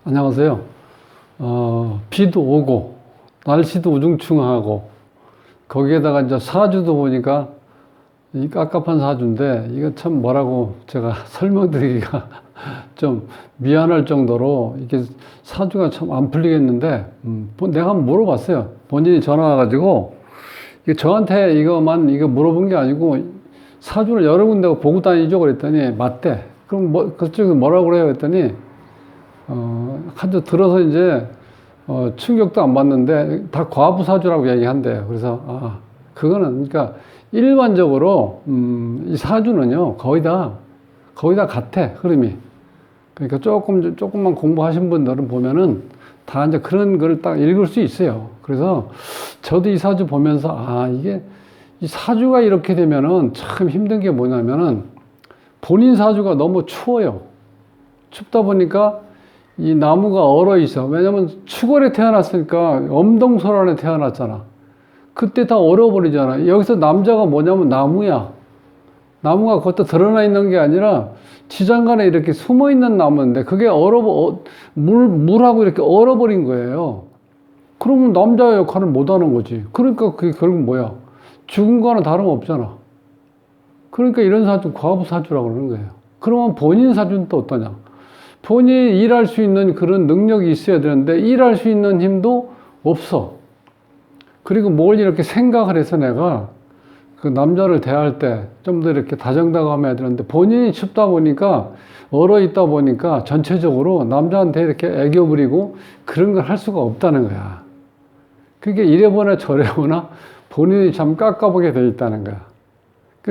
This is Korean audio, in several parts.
안녕하세요. 비도 오고, 날씨도 우중충하고, 거기에다가 이제 사주도 보니까, 이 깝깝한 사주인데, 이거 참 뭐라고 제가 설명드리기가 좀 미안할 정도로, 이게 사주가 참 안 풀리겠는데, 내가 한번 물어봤어요. 본인이 전화 와가지고, 이게 저한테 이거 물어본 게 아니고, 사주를 여러 군데 보고 다니죠? 그랬더니, 맞대. 그럼 그쪽에서 뭐라고 그래요? 그랬더니, 한주 들어서 이제, 충격도 안 받는데, 다 과부 사주라고 얘기한대요. 그래서, 그거는, 그러니까, 일반적으로, 이 사주는요, 거의 다 같아, 흐름이. 그러니까 조금만 공부하신 분들은 보면은, 다 이제 그런 걸 딱 읽을 수 있어요. 그래서, 저도 이 사주 보면서, 이 사주가 이렇게 되면은 참 힘든 게 뭐냐면은, 본인 사주가 너무 추워요. 춥다 보니까, 이 나무가 얼어 있어. 왜냐면 추월에 태어났으니까 엄동설 안에 태어났잖아. 그때 다 얼어버리잖아. 여기서 남자가 뭐냐면 나무야. 나무가 그것도 드러나 있는 게 아니라 지장간에 이렇게 숨어 있는 나무인데 그게 물하고 이렇게 얼어버린 거예요. 그러면 남자의 역할을 못 하는 거지. 그러니까 그게 결국 뭐야? 죽은 거는 다름없잖아. 그러니까 이런 사주, 과부 사주라고 그러는 거예요. 그러면 본인 사주는 또 어떠냐? 본인이 일할 수 있는 그런 능력이 있어야 되는데 일할 수 있는 힘도 없어. 그리고 뭘 이렇게 생각을 해서 내가 그 남자를 대할 때 좀 더 이렇게 다정다감해야 되는데 본인이 춥다 보니까 얼어 있다 보니까 전체적으로 남자한테 이렇게 애교 부리고 그런 걸 할 수가 없다는 거야. 그게 이래보나 저래보나 본인이 참 깝깝하게 돼 있다는 거야.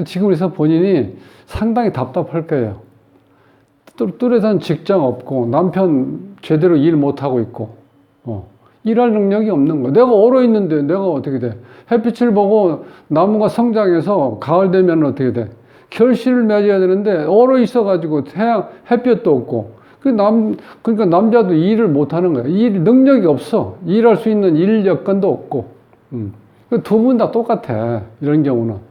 지금 그래서 본인이 상당히 답답할 거예요. 뚜렷한 직장 없고 남편 제대로 일 못하고 있고 일할 능력이 없는 거야. 내가 얼어 있는데 내가 어떻게 돼? 햇빛을 보고 나무가 성장해서 가을 되면 어떻게 돼? 결실을 맺어야 되는데 얼어 있어가지고 햇볕도 없고 그러니까 남자도 일을 못하는 거야. 일 능력이 없어. 일할 수 있는 일 여건도 없고 두 분 다 똑같아. 이런 경우는.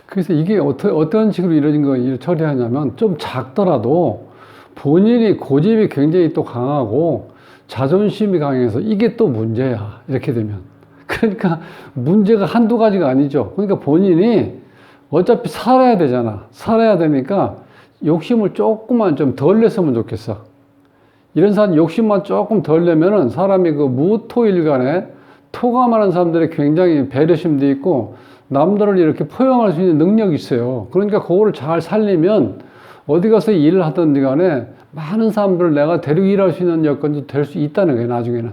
그래서 이게 어떤 식으로 이런 걸 처리하냐면 좀 작더라도 본인이 고집이 굉장히 또 강하고 자존심이 강해서 이게 또 문제야. 이렇게 되면. 그러니까 문제가 한두 가지가 아니죠. 그러니까 본인이 어차피 살아야 되잖아. 살아야 되니까 욕심을 조금만 좀 덜 냈으면 좋겠어. 이런 사람 욕심만 조금 덜 내면은 사람이 그 무토일간에 토가 많은 사람들이 굉장히 배려심도 있고 남들을 이렇게 포용할 수 있는 능력이 있어요. 그러니까 그거를 잘 살리면 어디 가서 일을 하든지 간에 많은 사람들을 내가 데리고 일할 수 있는 여건도 될 수 있다는 거예요, 나중에는.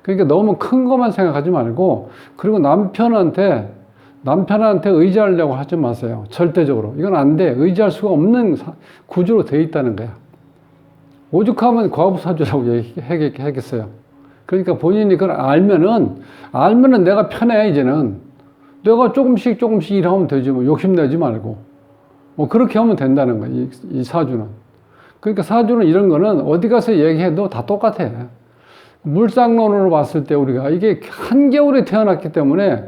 그러니까 너무 큰 것만 생각하지 말고, 그리고 남편한테 의지하려고 하지 마세요. 절대적으로. 이건 안 돼. 의지할 수가 없는 구조로 되어 있다는 거야. 오죽하면 과부사주라고 얘기하겠어요. 그러니까 본인이 그걸 알면은 내가 편해, 이제는. 내가 조금씩 일하면 되지, 뭐, 욕심내지 말고. 뭐, 그렇게 하면 된다는 거야, 이 사주는. 그러니까 사주는 이런 거는 어디 가서 얘기해도 다 똑같아. 물상론으로 봤을 때 우리가 이게 한겨울에 태어났기 때문에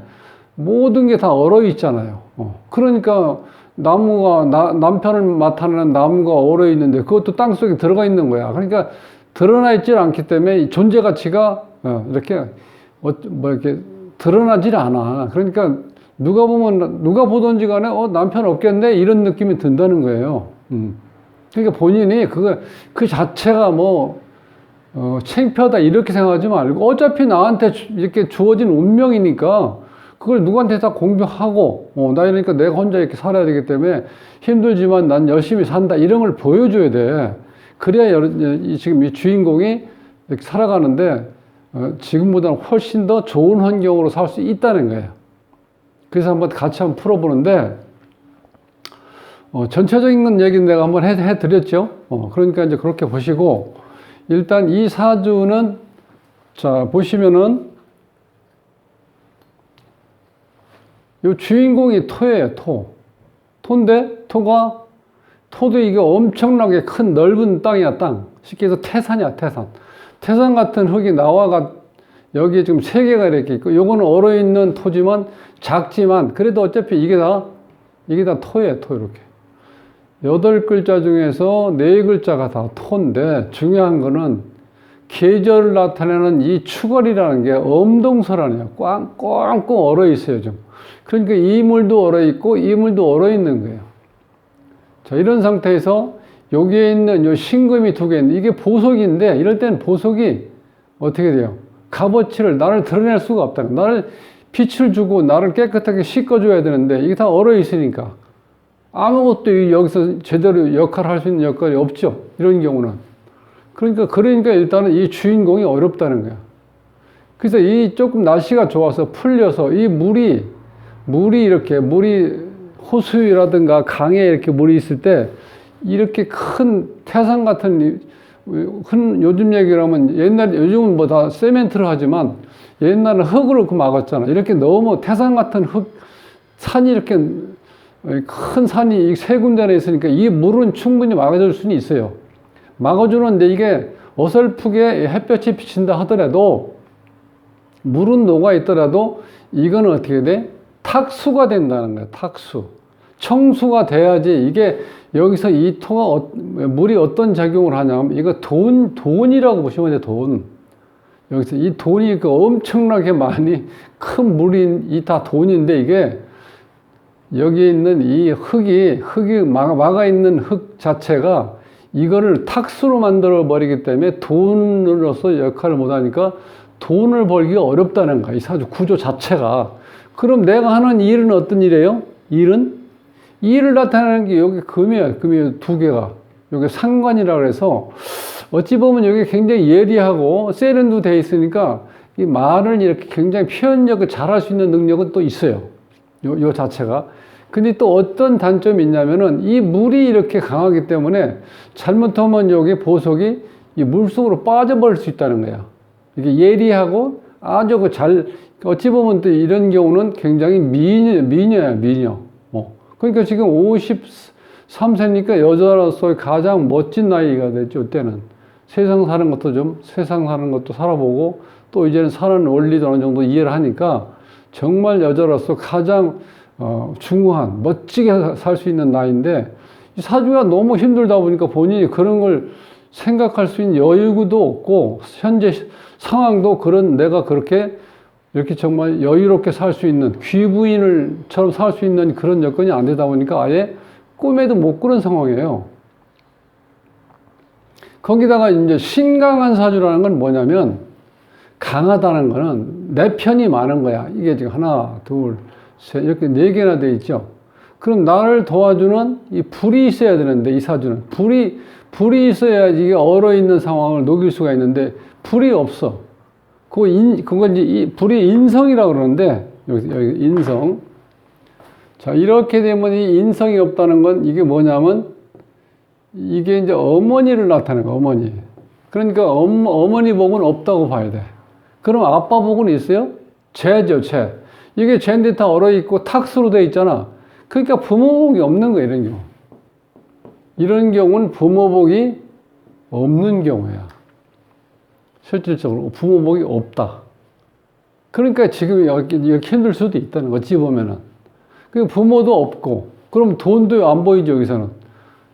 모든 게 다 얼어 있잖아요. 그러니까 남편을 나타내는 나무가 얼어 있는데 그것도 땅 속에 들어가 있는 거야. 그러니까 드러나 있질 않기 때문에 존재 가치가 이렇게 드러나질 않아. 그러니까 누가 보든지 간에 남편 없겠네 이런 느낌이 든다는 거예요. 그러니까 본인이 그 자체가 창피하다 이렇게 생각하지 말고 어차피 나한테 이렇게 주어진 운명이니까 그걸 누구한테 다 공유하고 나 이러니까 내가 혼자 이렇게 살아야 되기 때문에 힘들지만 난 열심히 산다 이런 걸 보여줘야 돼. 그래야 지금 이 주인공이 이렇게 살아가는데 지금보다는 훨씬 더 좋은 환경으로 살 수 있다는 거예요. 그래서 한번 같이 한번 풀어보는데 전체적인 얘기는 내가 한번 해드렸죠. 그러니까 이제 그렇게 보시고 일단 이 사주는 자 보시면은 요 주인공이 토예요. 토인데 토도 이게 엄청나게 큰 넓은 땅이야. 땅 쉽게 해서 태산이야. 태산 같은 흙이 나와가 여기에 지금 3개가 이렇게 있고 요거는 얼어있는 토지만 작지만 그래도 어차피 이게 다 토예요. 토 이렇게 8글자 중에서 4글자가 다 토인데 중요한 거는 계절을 나타내는 이 추걸이라는 게 엄동설하네요. 꽝꽝 얼어 있어요, 좀. 그러니까 이 물도 얼어 있고 이 물도 얼어 있는 거예요. 자, 이런 상태에서 여기에 있는 요 신금이 2개 있는데 이게 보석인데 이럴 때는 보석이 어떻게 돼요? 값어치를 나를 드러낼 수가 없다. 나를 빛을 주고 나를 깨끗하게 씻어줘야 되는데 이게 다 얼어 있으니까 아무것도 여기서 제대로 역할을 할 수 있는 역할이 없죠. 이런 경우는. 그러니까 일단은 이 주인공이 어렵다는 거야. 그래서 이 조금 날씨가 좋아서 풀려서 이 물이 호수라든가 강에 이렇게 물이 있을 때 이렇게 큰 태산 같은 요즘 얘기로 하면 요즘은 뭐 다 세멘트를 하지만 옛날은 흙으로 막았잖아. 이렇게 너무 태산 같은 산이 이렇게 큰 산이 세 군데나 있으니까 이 물은 충분히 막아줄 수는 있어요. 막아주는데 이게 어설프게 햇볕이 비친다 하더라도 물은 녹아 있더라도 이거는 어떻게 돼? 탁수가 된다는 거야. 탁수. 청수가 돼야지 이게 여기서 이 물이 어떤 작용을 하냐면 이거 돈이라고 보시면 돼요. 돈. 여기서 이 돈이 엄청나게 많이 큰 물인 이 다 돈인데 이게 여기 있는 이 흙이 막아 있는 흙 자체가 이거를 탁수로 만들어 버리기 때문에 돈으로서 역할을 못 하니까 돈을 벌기가 어렵다는 거야. 이 사주 구조 자체가. 그럼 내가 하는 일은 어떤 일이에요? 일을 나타내는 게 여기 금이에요. 금이 2개가. 여기 상관이라고 해서 어찌 보면 여기 굉장히 예리하고 세련도 돼 있으니까 이 말을 이렇게 굉장히 표현력을 잘할 수 있는 능력은 또 있어요. 요 자체가. 근데 또 어떤 단점이 있냐면은 이 물이 이렇게 강하기 때문에 잘못하면 여기 보석이 이 물속으로 빠져버릴 수 있다는 거야. 이게 예리하고 아주 어찌 보면 또 이런 경우는 굉장히 미녀야, 미녀. 그러니까 지금 53세니까 여자로서 가장 멋진 나이가 됐죠, 그때는. 세상 사는 것도 살아보고 또 이제는 사는 원리도 어느 정도 이해를 하니까 정말 여자로서 가장 중후한, 멋지게 살 수 있는 나이인데 이 사주가 너무 힘들다 보니까 본인이 그런 걸 생각할 수 있는 여유도 없고 현재 상황도 내가 그렇게 이렇게 정말 여유롭게 살 수 있는 귀부인처럼 살 수 있는 그런 여건이 안 되다 보니까 아예 꿈에도 못 꾸는 상황이에요. 거기다가 이제 신강한 사주라는 건 뭐냐면 강하다는 거는 내 편이 많은 거야. 이게 지금 하나, 둘, 셋 이렇게 4개나 돼 있죠. 그럼 나를 도와주는 이 불이 있어야 되는데 이 사주는 불이 있어야지 이게 얼어 있는 상황을 녹일 수가 있는데 불이 없어. 그건 이제 불이 인성이라고 그러는데, 여기 인성. 자, 이렇게 되면 이 인성이 없다는 건 이게 뭐냐면, 이게 이제 어머니를 나타내는 거야, 어머니. 그러니까 어머니 복은 없다고 봐야 돼. 그럼 아빠 복은 있어요? 죄죠, 죄. 이게 죄인데 다 얼어있고 탁수로 돼 있잖아. 그러니까 부모 복이 없는 거야, 이런 경우. 이런 경우는 부모 복이 없는 경우야. 실질적으로 부모 복이 없다. 그러니까 지금 이렇게 힘들 수도 있다는 거, 어찌 보면은. 부모도 없고, 그럼 돈도 안 보이죠, 여기서는.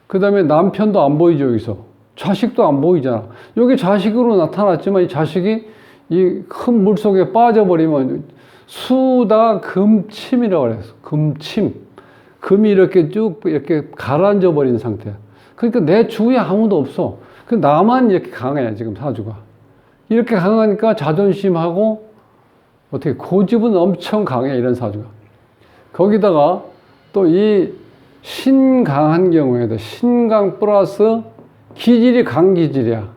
그 다음에 남편도 안 보이죠, 여기서. 자식도 안 보이잖아. 여기 자식으로 나타났지만 이 자식이 이 큰 물 속에 빠져버리면 수다 금침이라고 그랬어. 금침. 금이 이렇게 쭉 이렇게 가라앉아 버린 상태야. 그러니까 내 주위에 아무도 없어. 나만 이렇게 강해, 지금 사주가. 이렇게 강하니까 자존심하고 어떻게 고집은 엄청 강해, 이런 사주가. 거기다가 또 이 신강한 경우에도 신강 플러스 기질이 강기질이야.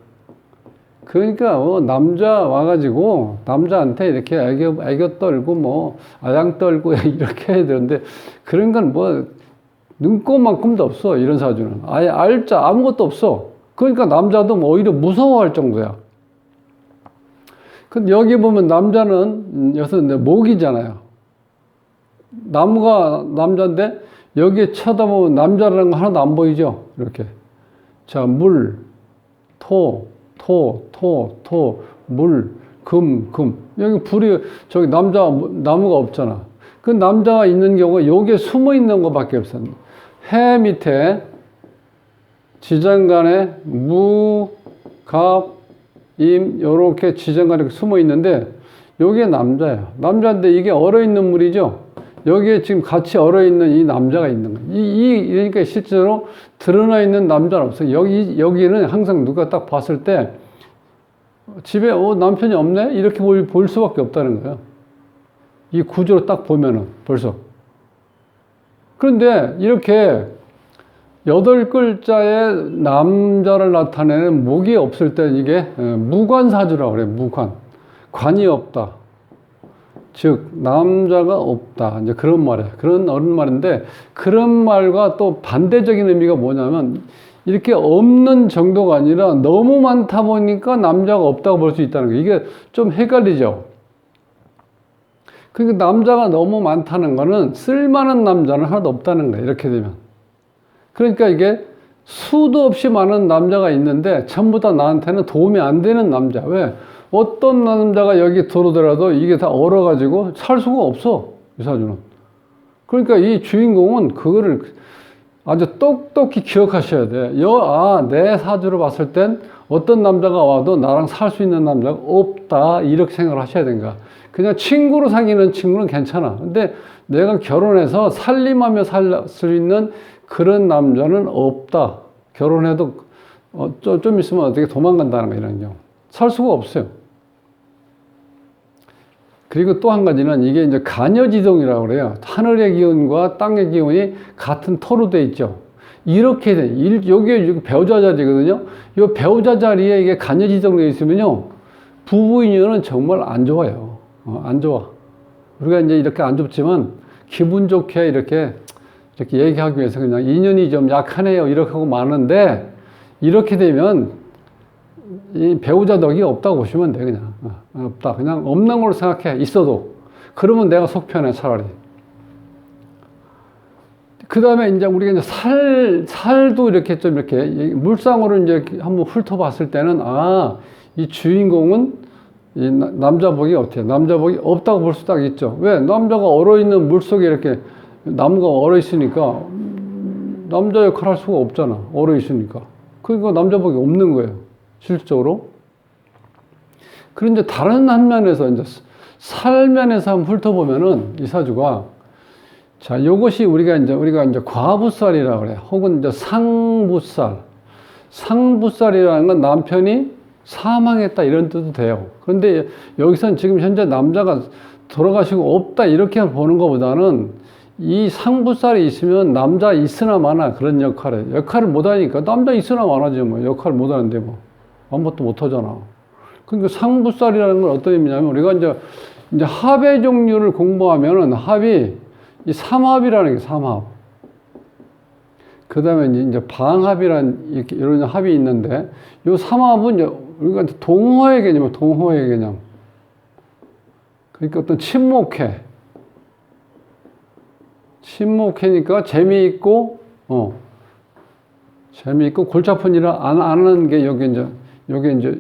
그러니까 남자 와가지고 남자한테 이렇게 애교 떨고 아양 떨고 이렇게 해야 되는데 그런 건 눈꼽만큼도 없어, 이런 사주는. 아예 알자 아무것도 없어. 그러니까 남자도 오히려 무서워할 정도야. 근데 여기 보면 남자는 여기서 목이잖아요. 나무가 남자인데 여기에 쳐다보면 남자라는 거 하나도 안 보이죠? 이렇게. 자, 물, 토, 물, 금. 여기 저기 나무가 없잖아. 그 남자가 있는 경우가 여기에 숨어 있는 것밖에 없어. 해 밑에 지장간에 무, 갑, 임, 요렇게 지장간에 숨어 있는데, 요게 남자예요. 남자인데 이게 얼어있는 물이죠? 여기에 지금 같이 얼어있는 이 남자가 있는 거예요. 그러니까 실제로 드러나 있는 남자는 없어요. 여기는 항상 누가 딱 봤을 때, 집에, 남편이 없네? 이렇게 볼 수밖에 없다는 거예요. 이 구조로 딱 보면은, 벌써. 그런데 이렇게 8글자의 남자를 나타내는 목이 없을 때 이게 무관사주라고 그래요. 무관. 관이 없다. 즉 남자가 없다. 이제 그런 말이에요. 그런 어른 말인데 그런 말과 또 반대적인 의미가 뭐냐면 이렇게 없는 정도가 아니라 너무 많다 보니까 남자가 없다고 볼 수 있다는 거예요. 이게 좀 헷갈리죠. 그러니까 남자가 너무 많다는 거는 쓸만한 남자는 하나도 없다는 거예요. 이렇게 되면. 그러니까 이게 수도 없이 많은 남자가 있는데 전부 다 나한테는 도움이 안 되는 남자. 왜? 어떤 남자가 여기 들어오더라도 이게 다 얼어가지고 살 수가 없어. 이 사주는. 그러니까 이 주인공은 그거를 아주 똑똑히 기억하셔야 돼. 내 사주를 봤을 땐 어떤 남자가 와도 나랑 살 수 있는 남자가 없다. 이렇게 생각을 하셔야 된다. 그냥 친구로 사귀는 친구는 괜찮아. 근데 내가 결혼해서 살림하며 살 수 있는 그런 남자는 없다. 결혼해도 좀 있으면 어떻게 도망간다는 거 이런 경우. 살 수가 없어요. 그리고 또 한 가지는 이게 이제 간여지동이라고 그래요. 하늘의 기운과 땅의 기운이 같은 토로 돼 있죠. 이렇게 돼. 여기 배우자 자리거든요. 이 배우자 자리에 이게 간여지동이 있으면요. 부부 인연은 정말 안 좋아요. 안 좋아. 우리가 이제 이렇게 안 좋지만 기분 좋게 이렇게 얘기하기 위해서 그냥 인연이 좀 약하네요. 이렇게 하고 마는데 이렇게 되면 이 배우자 덕이 없다고 보시면 돼. 그냥 없다. 그냥 없는 걸로 생각해. 있어도. 그러면 내가 속 편해 차라리. 그 다음에 이제 우리가 이제 살도 이렇게 좀 이렇게 물상으로 이제 한번 훑어봤을 때는 이 주인공은 이 남자복이 어때요? 남자복이 없다고 볼 수 딱 있죠. 왜? 남자가 얼어있는 물 속에 이렇게 나무가 얼어있으니까 남자 역할 할 수가 없잖아. 얼어있으니까. 그러니까 남자복이 없는 거예요. 실질적으로. 그런데 다른 한 면에서 이제 살면에서 한번 훑어보면은 이 사주가 자, 요것이 우리가 이제 과부살이라고 그래요. 혹은 이제 상부살. 상부살이라는 건 남편이 사망했다 이런 뜻도 돼요. 그런데 여기서는 지금 현재 남자가 돌아가시고 없다 이렇게 보는 것보다는 이 상부살이 있으면 남자 있으나 마나 그런 역할을 못하니까 남자 있으나 마나지 뭐 역할을 못하는데 뭐 아무것도 못하잖아. 그러니까 상부살이라는 건 어떤 의미냐면 우리가 이제 합의 종류를 공부하면은 합이 이 삼합이라는 게 삼합. 그 다음에 이제 방합이란 이런 합이 있는데 요 삼합은 이제 우리가 동호회 개념이에요. 동호회 개념. 그러니까 어떤 친목회니까 재미있고 골치 아픈 일을 안 하는 게 여기 이제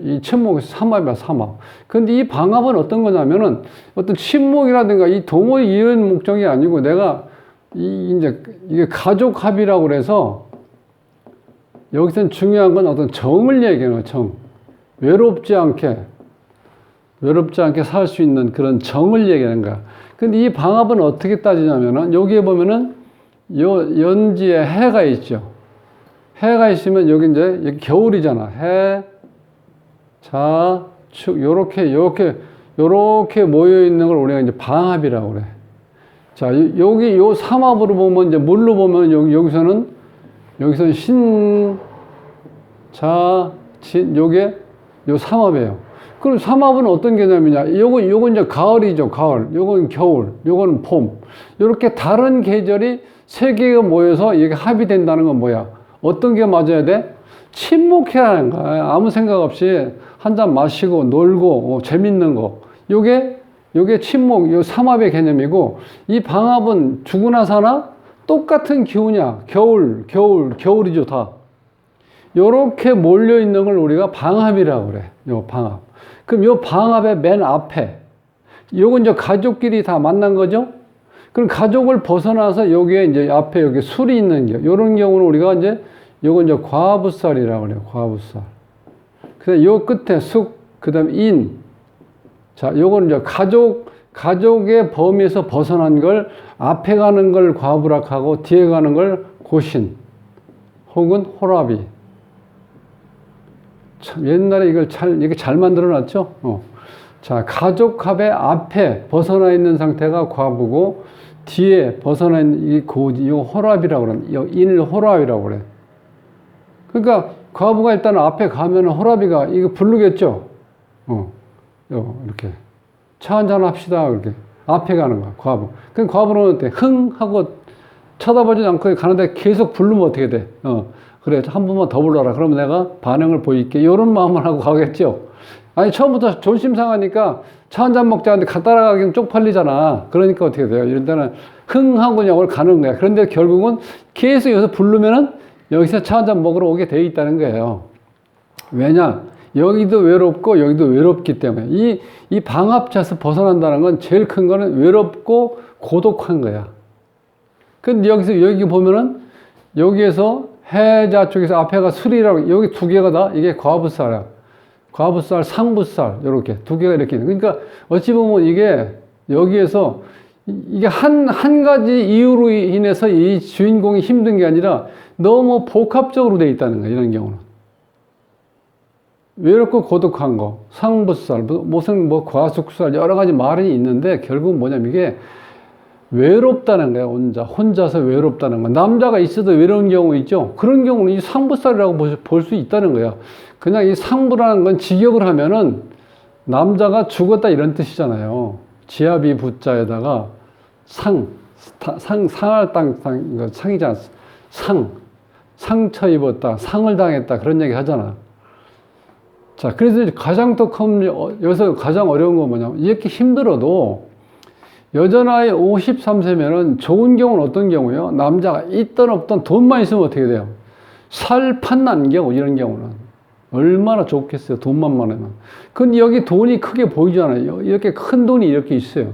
이 친목에서 삼합이야, 삼합. 근데 이 방합은 어떤 거냐면은 어떤 친목이라든가 이 동호회 이런 목적이 아니고 내가 이게 가족 합이라고 그래서 여기서는 중요한 건 어떤 정을 얘기하는 거예요, 정. 외롭지 않게 살 수 있는 그런 정을 얘기하는 거야. 근데 이 방합은 어떻게 따지냐면은 여기에 보면은 연지에 해가 있죠. 해가 있으면 여기 이제 겨울이잖아. 해, 자, 축, 요렇게 모여 있는 걸 우리가 이제 방합이라고 그래. 자, 여기 요 삼합으로 보면 이제 뭘로 보면 여기서는 신, 자, 진, 요게 요 삼합이에요. 그럼 삼합은 어떤 개념이냐? 요건 이제 가을이죠, 가을. 요건 겨울, 요건 봄. 요렇게 다른 계절이 세 개가 모여서 이게 합이 된다는 건 뭐야? 어떤 게 맞아야 돼? 친목해라는 거야. 아무 생각 없이 한 잔 마시고 놀고 재밌는 거. 요게 친목, 요 삼합의 개념이고 이 방합은 죽으나 사나 똑같은 기운이야. 겨울이죠, 다. 요렇게 몰려 있는 걸 우리가 방합이라고 그래. 요 방합. 그럼 요 방합의 맨 앞에 요건 이제 가족끼리 다 만난 거죠? 그럼 가족을 벗어나서 여기에 이제 앞에 여기 술이 있는 게 요런 경우는 우리가 이제 요건 이제 과부살이라고 그래요. 과부살. 그다음 요 끝에 숙, 그다음 인. 자, 요건 이제 가족의 범위에서 벗어난 걸 앞에 가는 걸 과부락하고 뒤에 가는 걸 고신 혹은 호라비. 참 옛날에 이게 잘 만들어 놨죠? 자, 가족합의 앞에 벗어나 있는 상태가 과부고 뒤에 벗어나 있는 이 호랍이라고 그래. 인을 호랍이라고 그래. 그러니까 과부가 일단 앞에 가면 호랍이가 이거 부르겠죠? 이렇게. 차 한잔 합시다. 이렇게. 앞에 가는 거야, 과부. 그럼 과부는 어때? 흥! 하고 쳐다보지 않고 가는데 계속 부르면 어떻게 돼? 그래, 한 번만 더 불러라. 그러면 내가 반응을 보일게. 이런 마음을 하고 가겠죠? 아니, 처음부터 존심 상하니까 차 한잔 먹자 하는데 따라가기는 쪽팔리잖아. 그러니까 어떻게 돼요? 이런 데는 흥! 하고 그냥 가는 거야. 그런데 결국은 계속 여기서 부르면은 여기서 차 한잔 먹으러 오게 돼 있다는 거예요. 왜냐? 여기도 외롭고 여기도 외롭기 때문에 이 방합차에서 벗어난다는 건 제일 큰 거는 외롭고 고독한 거야. 근데 여기 보면은 여기에서 해자 쪽에서 앞에가 술이라고 여기 두 개가 다 이게 과부살이야. 과부살, 상부살 이렇게 두 개가 이렇게 있는. 그러니까 어찌 보면 이게 여기에서 이게 한 가지 이유로 인해서 이 주인공이 힘든 게 아니라 너무 복합적으로 돼 있다는 거야. 이런 경우는. 외롭고 고독한 거, 상부살, 무슨 과숙살 여러 가지 말이 있는데 결국은 뭐냐면 이게 외롭다는 거야. 혼자서 외롭다는 거. 남자가 있어도 외로운 경우 있죠. 그런 경우는 이 상부살이라고 볼 수 있다는 거야. 그냥 이 상부라는 건 직역을 하면은 남자가 죽었다 이런 뜻이잖아요. 지아비 부자에다가 상할 상이잖아. 상처 입었다, 상을 당했다 그런 얘기 하잖아. 자, 그래서 여기서 가장 어려운 건 뭐냐면, 이렇게 힘들어도, 여자나이 53세면은 좋은 경우는 어떤 경우예요? 남자가 있던 없던 돈만 있으면 어떻게 돼요? 살 판난 경우, 이런 경우는. 얼마나 좋겠어요, 돈만 많으면. 근데 여기 돈이 크게 보이잖아요. 이렇게 큰 돈이 이렇게 있어요.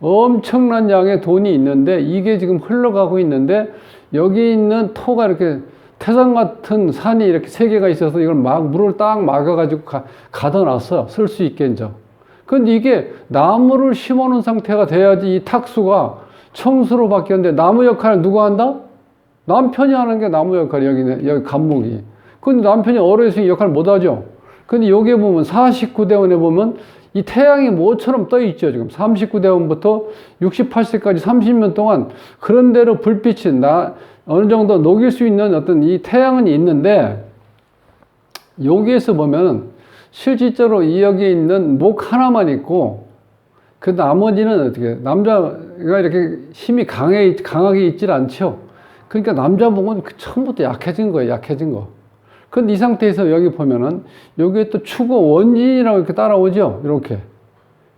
엄청난 양의 돈이 있는데, 이게 지금 흘러가고 있는데, 여기 있는 토가 이렇게 태산 같은 산이 이렇게 세 개가 있어서 이걸 물을 딱 막아가지고 가다 놨어요. 쓸 수 있게 이제. 근데 이게 나무를 심어 놓은 상태가 돼야지 이 탁수가 청수로 바뀌었는데 나무 역할을 누가 한다? 남편이 하는 게 나무 역할이 여기 간목이. 근데 남편이 어려서 역할을 못 하죠. 근데 여기에 보면 49대원에 보면 이 태양이 뭐처럼 떠 있죠. 지금 39대원부터 68세까지 30년 동안 그런 대로 불빛이 어느 정도 녹일 수 있는 어떤 이 태양은 있는데, 여기에서 보면 실질적으로 여기에 있는 목 하나만 있고, 그 나머지는 어떻게, 남자가 이렇게 힘이 강하게 있질 않죠. 그러니까 남자 목은 처음부터 약해진 거예요, 약해진 거. 근데 이 상태에서 여기 보면은, 여기에 또 추고 원진이라고 이렇게 따라오죠, 이렇게.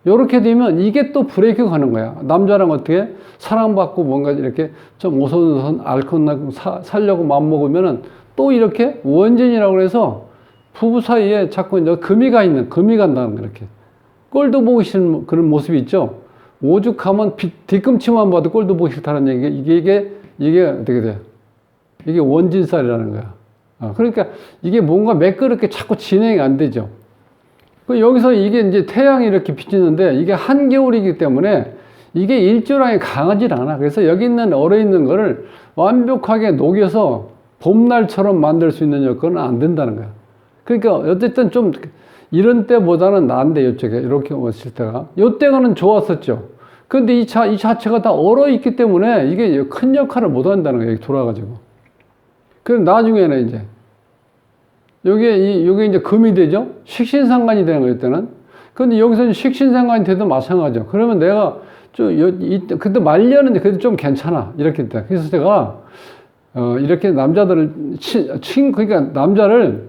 요렇게 되면 이게 또 브레이크가 가는 거야. 남자랑 어떻게 사랑받고 뭔가 이렇게 좀 오손오손 앓고 살려고 마음먹으면은 또 이렇게 원진이라고 해서 부부 사이에 자꾸 이제 금이 간다는 거, 이렇게. 꼴도 보기 싫은 그런 모습이 있죠. 오죽하면 뒤꿈치만 봐도 꼴도 보기 싫다는 얘기. 이게 어떻게 돼? 이게 원진살이라는 거야. 그러니까 이게 뭔가 매끄럽게 자꾸 진행이 안 되죠. 여기서 이게 이제 태양이 이렇게 비치는데 이게 한겨울이기 때문에 이게 일조량이 강하질 않아. 그래서 여기 얼어있는 거를 완벽하게 녹여서 봄날처럼 만들 수 있는 여건은 안 된다는 거야. 그러니까 어쨌든 좀 이런 때보다는 나은데, 이쪽에 이렇게 왔을 때가. 이때가는 좋았었죠. 근데 이 자체가 다 얼어있기 때문에 이게 큰 역할을 못 한다는 거야. 여기 돌아가지고. 그럼 나중에는 이제 요게 이제 금이 되죠? 식신상관이 되는 거예요, 이때는. 근데 여기서는 식신상관이 돼도 마찬가지죠. 그러면 내가 그때 말년은 그래도 좀 괜찮아. 이렇게 돼. 그래서 제가, 이렇게 남자들을, 그러니까 남자를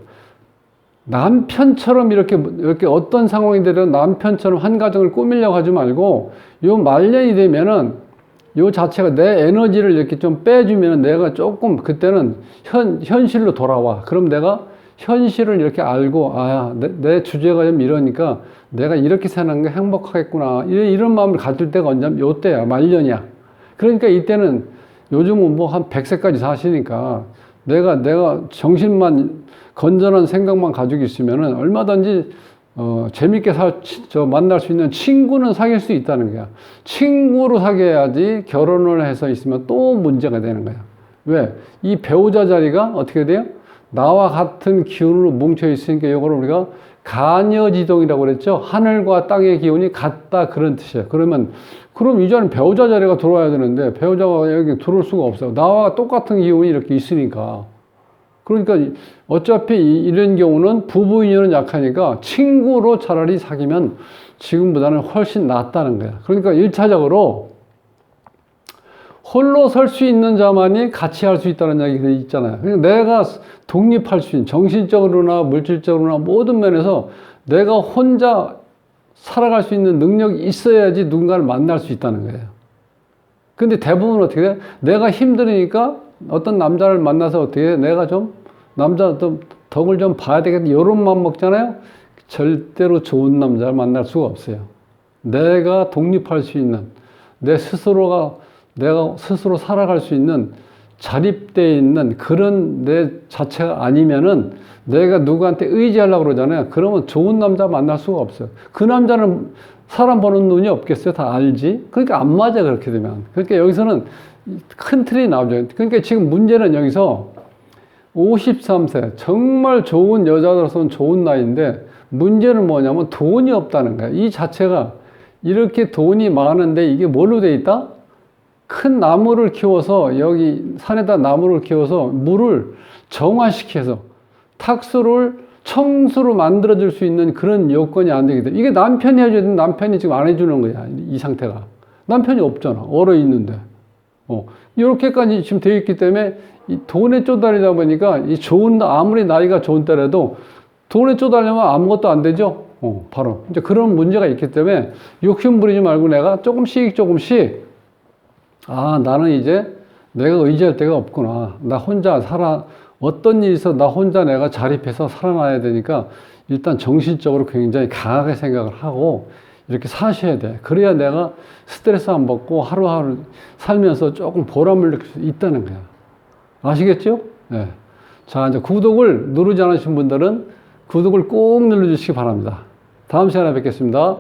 남편처럼 이렇게 어떤 상황이 되든 남편처럼 한 가정을 꾸미려고 하지 말고, 요 말년이 되면은 요 자체가 내 에너지를 이렇게 좀 빼주면은 내가 조금 그때는 현실로 돌아와. 그럼 내가 현실을 이렇게 알고, 내 주제가 좀 이러니까 내가 이렇게 사는 게 행복하겠구나. 이런 마음을 가질 때가 언제냐면 요때야, 말년이야. 그러니까 이때는 요즘은 뭐 한 100세까지 사시니까 내가 정신만, 건전한 생각만 가지고 있으면은 얼마든지, 재밌게 만날 수 있는 친구는 사귈 수 있다는 거야. 친구로 사귀어야지 결혼을 해서 있으면 또 문제가 되는 거야. 왜? 이 배우자 자리가 어떻게 돼요? 나와 같은 기운으로 뭉쳐 있으니까 이걸 우리가 간여지동이라고 그랬죠. 하늘과 땅의 기운이 같다 그런 뜻이에요. 그럼 이제는 배우자 자리가 들어와야 되는데 배우자가 여기 들어올 수가 없어요. 나와 똑같은 기운이 이렇게 있으니까. 그러니까 어차피 이런 경우는 부부 인연은 약하니까 친구로 차라리 사귀면 지금보다는 훨씬 낫다는 거야. 그러니까 1차적으로 홀로 설 수 있는 자만이 같이 할 수 있다는 얘기가 있잖아요. 그러니까 내가 독립할 수 있는, 정신적으로나 물질적으로나 모든 면에서 내가 혼자 살아갈 수 있는 능력이 있어야지 누군가를 만날 수 있다는 거예요. 근데 대부분 어떻게 돼? 내가 힘드니까 어떤 남자를 만나서 어떻게 해? 내가 좀, 남자 좀 덕을 좀 봐야 되겠다. 이런 마음 먹잖아요. 절대로 좋은 남자를 만날 수가 없어요. 내가 독립할 수 있는, 내가 스스로 살아갈 수 있는 자립되어 있는 그런 내 자체가 아니면은 내가 누구한테 의지하려고 그러잖아요. 그러면 좋은 남자 만날 수가 없어요. 그 남자는 사람 보는 눈이 없겠어요? 다 알지? 그러니까 안 맞아, 그렇게 되면. 그러니까 여기서는 큰 틀이 나오죠. 그러니까 지금 문제는 여기서 53세, 정말 좋은 여자로서는 좋은 나이인데 문제는 뭐냐면 돈이 없다는 거야. 이 자체가 이렇게 돈이 많은데 이게 뭘로 돼 있다? 큰 나무를 키워서 여기 산에다 나무를 키워서 물을 정화시켜서 청수로 만들어줄 수 있는 그런 여건이 안 되기 때문에 이게 남편이 해줘야 되는데 남편이 지금 안 해주는 거야. 이 상태가. 남편이 없잖아. 얼어 있는데. 이렇게까지 지금 되어 있기 때문에 이 돈에 쪼달리다 보니까 아무리 나이가 좋은 때라도 돈에 쪼달리면 아무것도 안 되죠. 바로. 이제 그런 문제가 있기 때문에 욕심 부리지 말고 내가 조금씩 나는 이제 내가 의지할 데가 없구나. 나 혼자 어떤 일이 있어 나 혼자 내가 자립해서 살아나야 되니까 일단 정신적으로 굉장히 강하게 생각을 하고 이렇게 사셔야 돼. 그래야 내가 스트레스 안 받고 하루하루 살면서 조금 보람을 느낄 수 있다는 거야. 아시겠죠? 네. 자, 이제 구독을 누르지 않으신 분들은 구독을 꼭 눌러주시기 바랍니다. 다음 시간에 뵙겠습니다.